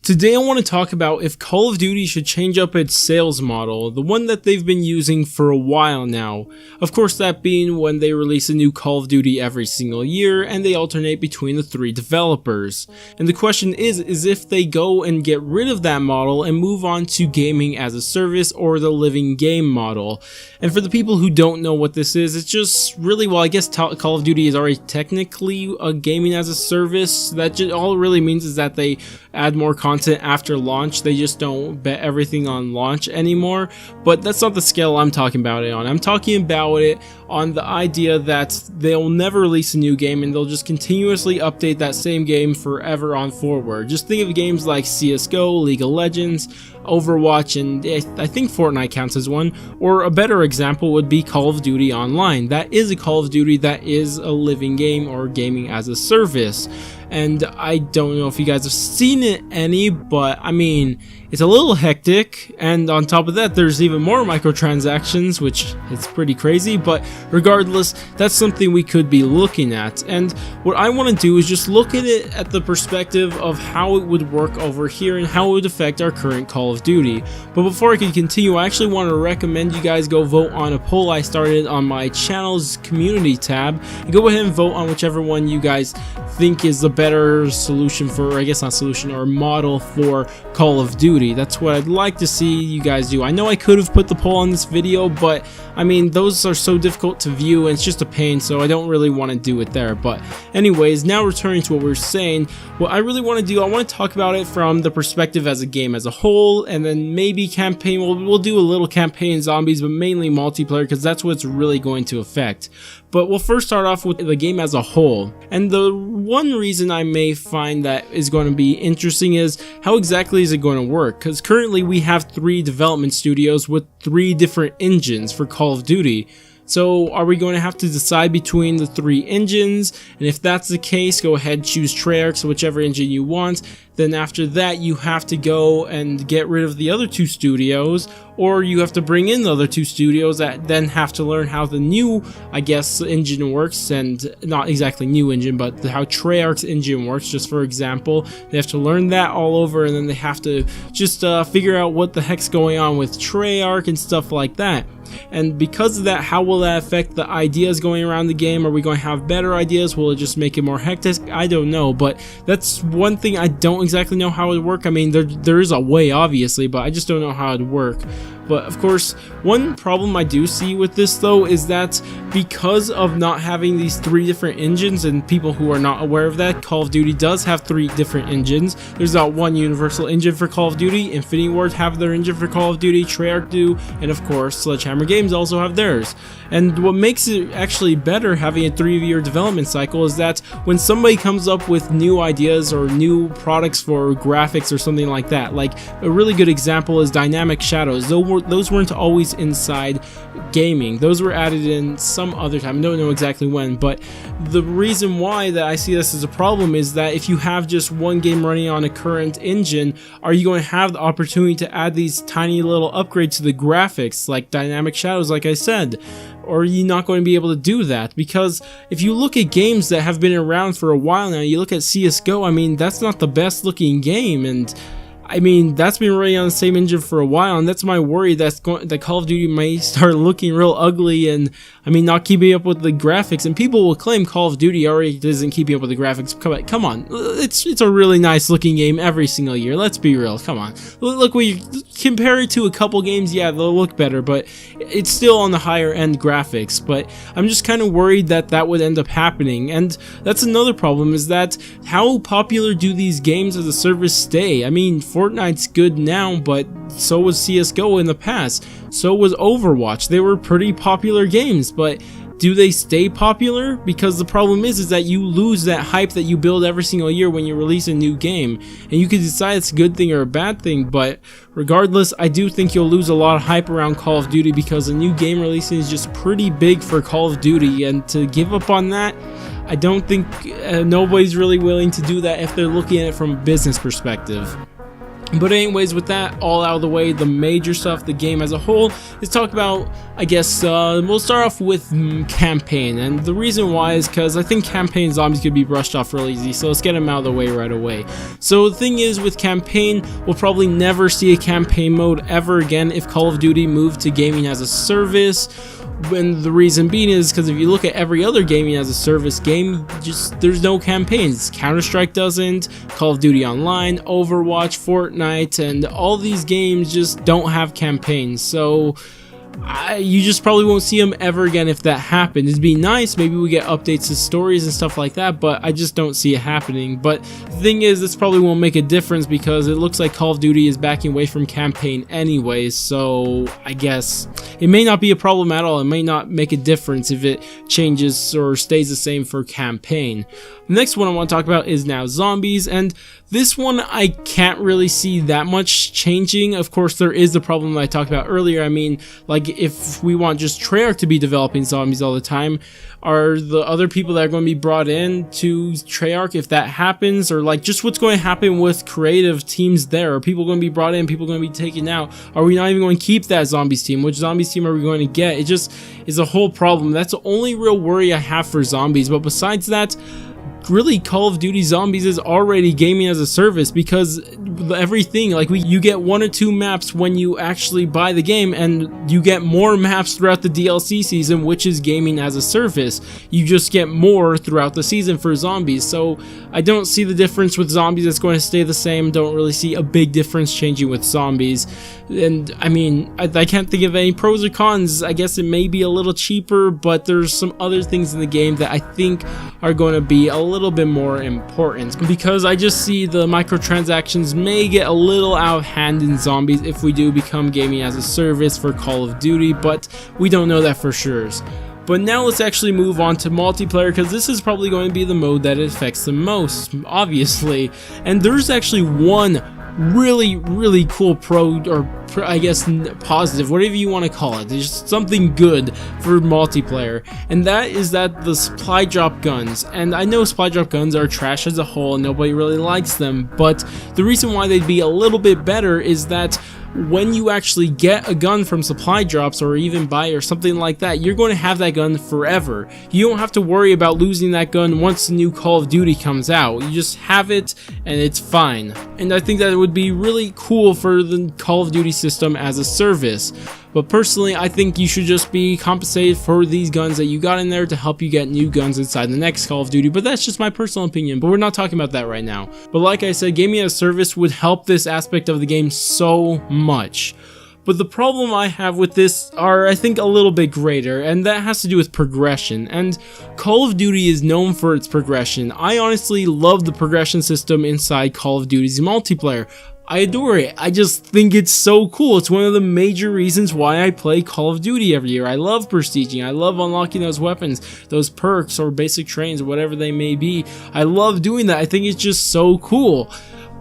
Today I want to talk about if Call of Duty should change up its sales model, the one that they've been using for a while now. Of course, that being when they release a new Call of Duty every single year and they alternate between the three developers. And the question is if they go and get rid of that model and move on to gaming as a service or the living game model. And for the people who don't know what this is, it's just really, well, I guess Call of Duty is already technically a gaming as a service. That just, all it really means is that they add more content after launch. They just don't bet everything on launch anymore, but that's not the scale I'm talking about it on. I'm talking about it on the idea that they'll never release a new game and they'll just continuously update that same game forever on forward. Just think of games like CSGO, League of Legends, Overwatch, and I think Fortnite counts as one, or a better example would be Call of Duty Online. That is a Call of Duty that is a living game or gaming as a service. And I don't know if you guys have seen it any, but I mean, it's a little hectic, and on top of that, there's even more microtransactions, which is pretty crazy, but regardless, that's something we could be looking at. And what I want to do is just look at it at the perspective of how it would work over here and how it would affect our current Call of Duty. But before I can continue, I actually want to recommend you guys go vote on a poll I started on my channel's community tab, and go ahead and vote on whichever one you guys think is the better solution for, I guess not solution, or model for Call of Duty. That's what I'd like to see you guys do. I know I could have put the poll on this video, but I mean, those are so difficult to view and it's just a pain, so I don't really want to do it there. But anyways, now returning to what we were saying, what I really want to do, I want to talk about it from the perspective as a game as a whole, and then maybe campaign. We'll do a little campaign zombies, but mainly multiplayer, because that's what's really going to affect. But we'll first start off with the game as a whole. And the one reason I may find that is going to be interesting is how exactly is it going to work? Because currently we have 3 development studios with 3 different engines for Call of Duty. So are we going to have to decide between the 3 engines? And if that's the case, go ahead, choose Treyarch, whichever engine you want. Then after that, you have to go and get rid of the other 2 studios, or you have to bring in the other 2 studios that then have to learn how the new, I guess, engine works, and not exactly new engine, but how Treyarch's engine works. Just for example, they have to learn that all over, and then they have to just figure out what the heck's going on with Treyarch and stuff like that. And because of that, how will that affect the ideas going around the game? Are we going to have better ideas? Will it just make it more hectic? I don't know, but that's one thing I don't exactly know how it would work. I mean, there is a way, obviously, but I just don't know how it would work. But of course, one problem I do see with this though is that because of not having these 3 different engines, and people who are not aware of that, Call of Duty does have 3 different engines. There's not one universal engine for Call of Duty. Infinity Ward have their engine for Call of Duty, Treyarch do, and of course Sledgehammer Games also have theirs. And what makes it actually better having a 3-year development cycle is that when somebody comes up with new ideas or new products for graphics or something like that, like a really good example is Dynamic Shadows. Those weren't always inside gaming. Those were added in some other time. I don't know exactly when, but the reason why that I see this as a problem is that if you have just one game running on a current engine, are you going to have the opportunity to add these tiny little upgrades to the graphics like Dynamic Shadows, like I said? Or are you not going to be able to do that? Because if you look at games that have been around for a while now, you look at CSGO, I mean, that's not the best looking game, and I mean, that's been running on the same engine for a while, and that's my worry that Call of Duty may start looking real ugly and, I mean, not keeping up with the graphics. And people will claim Call of Duty already isn't keeping up with the graphics. Come on, it's a really nice looking game every single year. Let's be real. Come on, look, we compare it to a couple games, yeah, they'll look better, but it's still on the higher end graphics. But I'm just kind of worried that that would end up happening, and that's another problem, is that how popular do these games as a service stay? I mean, Fortnite's good now, but so was CSGO in the past. So was Overwatch. They were pretty popular games, but do they stay popular? Because the problem is that you lose that hype that you build every single year when you release a new game. And you can decide it's a good thing or a bad thing, but regardless, I do think you'll lose a lot of hype around Call of Duty because a new game releasing is just pretty big for Call of Duty, and to give up on that, I don't think nobody's really willing to do that if they're looking at it from a business perspective. But anyways, with that all out of the way, the major stuff, the game as a whole, is talk about, I guess, we'll start off with campaign. And the reason why is because I think campaign zombies could be brushed off real easy, so let's get them out of the way right away. So the thing is, with campaign, we'll probably never see a campaign mode ever again if Call of Duty moved to gaming as a service. And the reason being is because if you look at every other gaming as a service game, just there's no campaigns. Counter-Strike doesn't, Call of Duty Online, Overwatch, Fortnite, and all these games just don't have campaigns. So you just probably won't see them ever again if that happened. It'd be nice, maybe we get updates to stories and stuff like that, but I just don't see it happening. But the thing is, this probably won't make a difference because it looks like Call of Duty is backing away from campaign anyway, so I guess it may not be a problem at all. It may not make a difference if it changes or stays the same for campaign. The next one I want to talk about is now zombies, and this one I can't really see that much changing. Of course, there is the problem that I talked about earlier. I mean, like, if we want just Treyarch to be developing zombies all the time, are the other people that are going to be brought in to Treyarch, if that happens, or like just what's going to happen with creative teams there? Are people going to be brought in, people going to be taken out? Are we not even going to keep that zombies team? Which zombies team are we going to get? It just is a whole problem. That's the only real worry I have for zombies, but besides that, really, Call of Duty Zombies is already gaming as a service because everything, like, you get 1 or 2 maps when you actually buy the game, and you get more maps throughout the DLC season, which is gaming as a service. You just get more throughout the season for zombies, so I don't see the difference with zombies. It's going to stay the same. Don't really see a big difference changing with zombies. And I mean, I can't think of any pros or cons. I guess it may be a little cheaper, but there's some other things in the game that I think are going to be a little bit more important, because I just see the microtransactions may get a little out of hand in zombies if we do become gaming as a service for Call of Duty, but we don't know that for sure. But now let's actually move on to multiplayer, because this is probably going to be the mode that it affects the most, obviously. And there's actually one really cool I guess positive, whatever you want to call it. There's something good for multiplayer, and that is that the supply drop guns, and I know supply drop guns are trash as a whole and nobody really likes them, but the reason why they'd be a little bit better is that when you actually get a gun from supply drops or even buy or something like that, you're going to have that gun forever. You don't have to worry about losing that gun once the new Call of Duty comes out. You just have it and it's fine. And I think that it would be really cool for the Call of Duty system as a service. But personally, I think you should just be compensated for these guns that you got in there to help you get new guns inside the next Call of Duty. But that's just my personal opinion, but we're not talking about that right now. But like I said, gaming as a service would help this aspect of the game so much. But the problem I have with this are, I think, a little bit greater, and that has to do with progression. And Call of Duty is known for its progression. I honestly love the progression system inside Call of Duty's multiplayer. I adore it. I just think it's so cool. It's one of the major reasons why I play Call of Duty every year. I love prestiging. I love unlocking those weapons, those perks or basic trains, or whatever they may be. I love doing that. I think it's just so cool.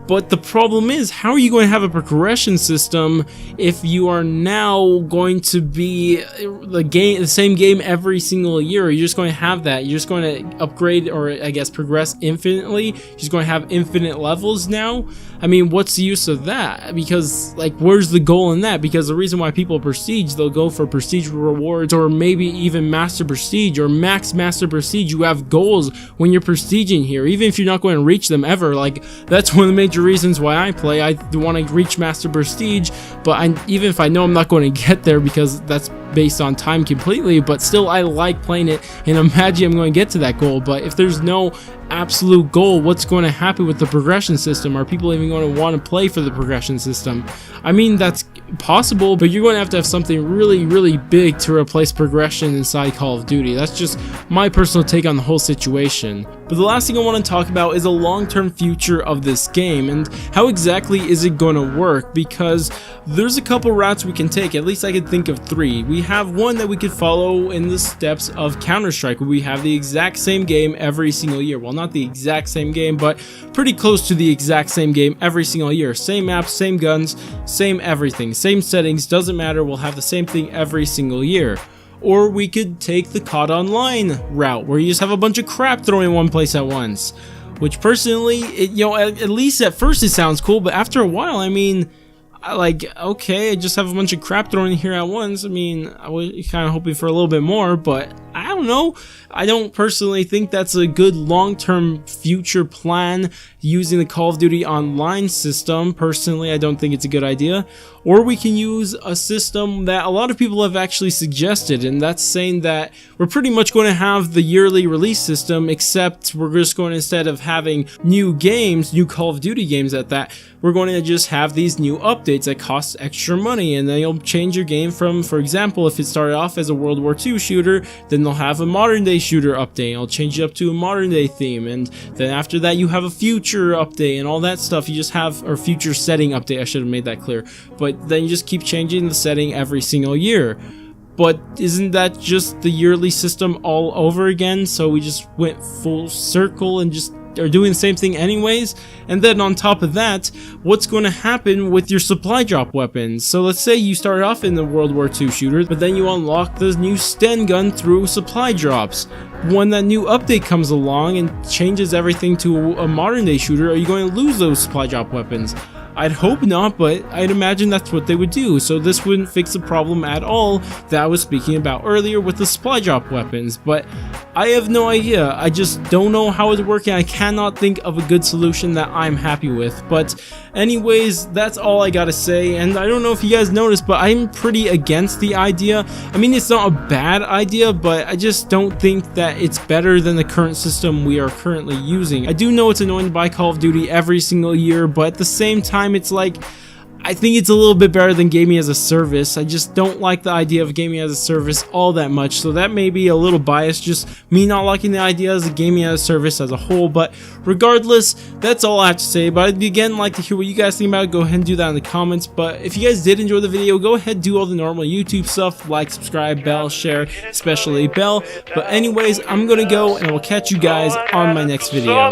But the problem is, how are you going to have a progression system if you are now going to be the same game every single year? You're just going to have that. You're just going to upgrade, or I guess progress infinitely. You're just going to have infinite levels now. I mean, what's the use of that? Because, like, where's the goal in that? Because the reason why people prestige, they'll go for prestige rewards, or maybe even master prestige or max master prestige. You have goals when you're prestiging here, even if you're not going to reach them ever. Like, that's one of the major reasons why I play. I want to reach master prestige, but even if I know I'm not going to get there because that's based on time completely, but still I like playing it and imagine I'm going to get to that goal. But if there's no absolute goal, what's going to happen with the progression system? Are people even going to want to play for the progression system? I mean, that's possible, but you're going to have something really big to replace progression inside Call of Duty. That's just my personal take on the whole situation. But the last thing I want to talk about is a long-term future of this game, and how exactly is it going to work, because there's a couple routes we can take. At least I could think of 3. We have one that we could follow in the steps of Counter-Strike, where we have the exact same game every single year. Well, not the exact same game, but pretty close to the exact same game every single year. Same maps, same guns, same everything, same settings, doesn't matter, we'll have the same thing every single year. Or we could take the COD Online route, where you just have a bunch of crap thrown in one place at once. which personally, at least at first it sounds cool, but after a while, I mean, okay, I just have a bunch of crap thrown in here at once. I mean, I was kind of hoping for a little bit more, but I don't know. I don't personally think that's a good long-term future plan, using the Call of Duty Online system. Personally, I don't think it's a good idea. Or we can use a system that a lot of people have actually suggested, and that's saying that we're pretty much going to have the yearly release system, except we're just going to, instead of having new games, new Call of Duty games at that, we're going to just have these new updates that cost extra money, and then you'll change your game from, for example, if it started off as a World War II shooter, then they'll have a modern day shooter update, it'll change it up to a modern day theme, and then after that you have a future update and all that stuff. You just have, or future setting update, I should have made that clear, but then you just keep changing the setting every single year. But isn't that just the yearly system all over again? So we just went full circle and just are doing the same thing anyways. And then on top of that, what's going to happen with your supply drop weapons? So let's say you start off in the World War II shooter, but then you unlock the new Sten gun through supply drops. When that new update comes along and changes everything to a modern day shooter, are you going to lose those supply drop weapons? I'd hope not, but I'd imagine that's what they would do, so this wouldn't fix the problem at all that I was speaking about earlier with the supply drop weapons. But I have no idea. I just don't know how it's working. I cannot think of a good solution that I'm happy with. But anyways, that's all I gotta say, and I don't know if you guys noticed, but I'm pretty against the idea. I mean, it's not a bad idea, but I just don't think that it's better than the current system we are currently using. I do know it's annoying to buy Call of Duty every single year, but at the same time, it's like, I think it's a little bit better than gaming as a service. I just don't like the idea of gaming as a service all that much, so that may be a little biased, just me not liking the idea as a gaming as a service as a whole. But regardless, that's all I have to say. But I'd again like to hear what you guys think about it. Go ahead and do that in the comments. But if you guys did enjoy the video, go ahead and do all the normal YouTube stuff, like, subscribe, bell, share, especially bell. But anyways, I'm gonna go, and I will catch you guys on my next video.